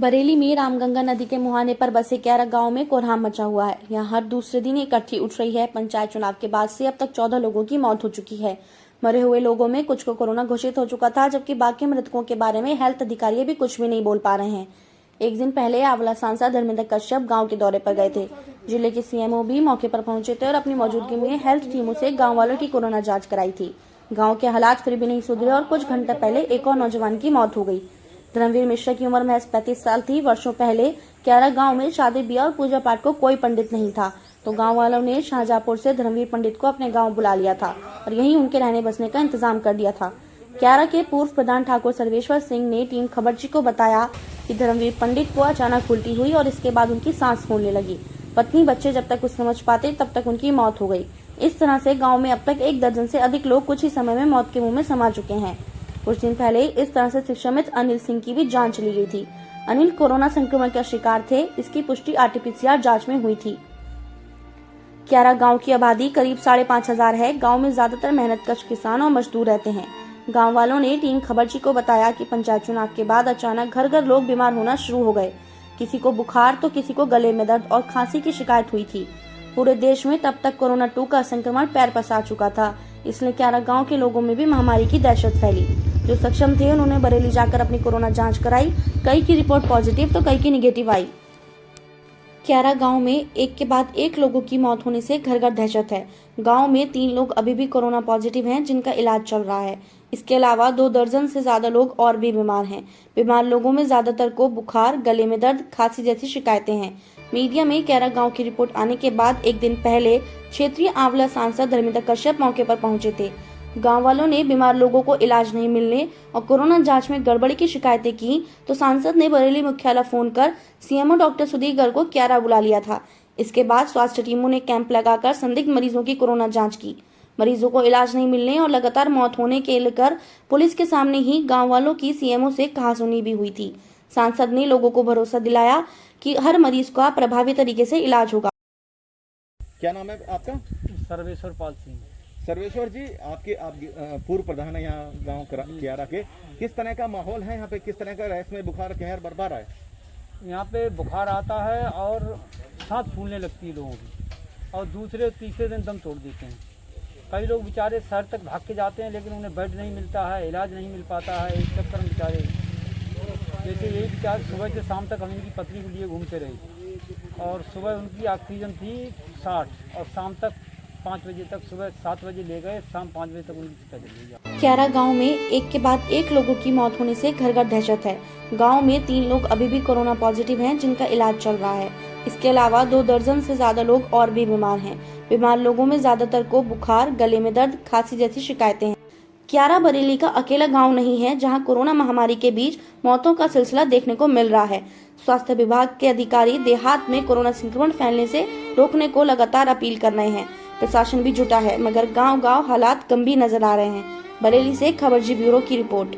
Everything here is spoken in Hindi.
बरेली में रामगंगा नदी के मुहाने पर बसे क्यारा गांव में कोहराम मचा हुआ है। यहां हर दूसरे दिन इकट्ठी उठ रही है। पंचायत चुनाव के बाद से अब तक 14 लोगों की मौत हो चुकी है। मरे हुए लोगों में कुछ को कोरोना घोषित हो चुका था, जबकि बाकी मृतकों के बारे में हेल्थ अधिकारी भी कुछ भी नहीं बोल पा रहे हैं। एक दिन पहले आंवला सांसद धर्मेंद्र कश्यप गाँव के दौरे पर गए थे। जिले के सीएमओ भी मौके पर पहुंचे थे और अपनी मौजूदगी में हेल्थ टीमों से गाँव वालों की कोरोना जाँच कराई थी। गाँव के हालात फिर भी नहीं सुधरे और कुछ घंटे पहले एक और नौजवान की मौत हो गई। धर्मवीर मिश्रा की उम्र महज 35 साल थी। वर्षों पहले क्यारा गांव में शादी ब्याह और पूजा पाठ को कोई पंडित नहीं था, तो गांव वालों ने शाहजहांपुर से धर्मवीर पंडित को अपने गांव बुला लिया था और यहीं उनके रहने बसने का इंतजाम कर दिया था। क्यारा के पूर्व प्रधान ठाकुर सर्वेश्वर सिंह ने टीम खबरची को बताया कि धर्मवीर पंडित को अचानक उल्टी हुई और इसके बाद उनकी सांस फूलने लगी। पत्नी बच्चे जब तक कुछ समझ पाते तब तक उनकी मौत हो गई। इस तरह से गाँव में अब तक 1 दर्जन से अधिक लोग कुछ ही समय में मौत के मुँह में समा चुके हैं। कुछ दिन पहले इस तरह से संक्रमित अनिल सिंह की भी जांच ली गई थी। अनिल कोरोना संक्रमण का शिकार थे। इसकी पुष्टि आरटीपीसीआर जांच में हुई थी। क्यारा गांव की आबादी करीब 5,500 है। गांव में ज्यादातर मेहनतकश किसान और मजदूर रहते हैं। गांव वालों ने टीम खबरची को बताया कि पंचायत चुनाव के बाद अचानक घर घर लोग बीमार होना शुरू हो गए। किसी को बुखार तो किसी को गले में दर्द और खांसी की शिकायत हुई थी। पूरे देश में तब तक कोरोना 2 का संक्रमण पैर पसार चुका था, इसलिए क्यारा गाँव के लोगों में भी महामारी की दहशत फैली। जो सक्षम थे उन्होंने बरेली जाकर अपनी कोरोना जांच कराई। कई की रिपोर्ट पॉजिटिव तो कई की निगेटिव आई। क्यारा गांव में एक के बाद एक लोगों की मौत होने से घर घर दहशत है। गांव में 3 लोग अभी भी कोरोना पॉजिटिव हैं, जिनका इलाज चल रहा है। इसके अलावा 2 दर्जन से ज्यादा लोग और भी बीमार हैं। बीमार लोगों में ज्यादातर को बुखार, गले में दर्द, खांसी जैसी शिकायतें हैं। मीडिया में क्यारा गाँव की रिपोर्ट आने के बाद एक दिन पहले क्षेत्रीय आंवला सांसद धर्मेंद्र कश्यप मौके पर पहुंचे थे। गांव वालों ने बीमार लोगों को इलाज नहीं मिलने और कोरोना जांच में गड़बड़ी की शिकायतें की, तो सांसद ने बरेली मुख्यालय फोन कर सीएमओ डॉक्टर सुधीर गर्ग को क्यारा बुला लिया था। इसके बाद स्वास्थ्य टीमों ने कैंप लगाकर संदिग्ध मरीजों की कोरोना जांच की। मरीजों को इलाज नहीं मिलने और लगातार मौत होने के लेकर पुलिस के सामने ही गाँव वालों की सीएमओ से कहासुनी भी हुई थी। सांसद ने लोगों को भरोसा दिलाया कि हर मरीज का प्रभावी तरीके से इलाज होगा। क्या नाम है आपका? सर्वेश्वर पाल सिंह। सर्वेश्वर जी, आप पूर्व प्रधान है यहाँ गांव क्यारा के। किस तरह का माहौल है यहाँ पे? किस तरह का रैस में बुखार कहर बरपा रहा है? यहाँ पे बुखार आता है और सांस फूलने लगती है लोगों की, और दूसरे तीसरे दिन दम तोड़ देते हैं। कई लोग बेचारे शहर तक भाग के जाते हैं, लेकिन उन्हें बेड नहीं मिलता है, इलाज नहीं मिल पाता है। इस चक्कर में बेचारे, जैसे यही बेचारे सुबह से शाम तक हम इनकी पत्नी के लिए घूमते रहे, और सुबह उनकी ऑक्सीजन थी 60 और शाम तक 5 बजे तक, सुबह 7 बजे ले गए, शाम 5 बजे तक उनकी चिकित्सा चल रही है। क्यारा गांव में एक के बाद एक लोगों की मौत होने से घर घर दहशत है। गांव में 3 लोग अभी भी कोरोना पॉजिटिव हैं, जिनका इलाज चल रहा है। इसके अलावा 2 दर्जन से ज्यादा लोग और भी बीमार हैं। बीमार लोगों में ज्यादातर को बुखार, गले में दर्द, खांसी जैसी शिकायतें हैं। क्यारा बरेली का अकेला गाँव नहीं है जहाँ कोरोना महामारी के बीच मौतों का सिलसिला देखने को मिल रहा है। स्वास्थ्य विभाग के अधिकारी देहात में कोरोना संक्रमण फैलने से रोकने को लगातार अपील कर रहे हैं। प्रशासन भी जुटा है, मगर गांव-गांव हालात गंभीर नजर आ रहे हैं। बरेली से खबरजी ब्यूरो की रिपोर्ट।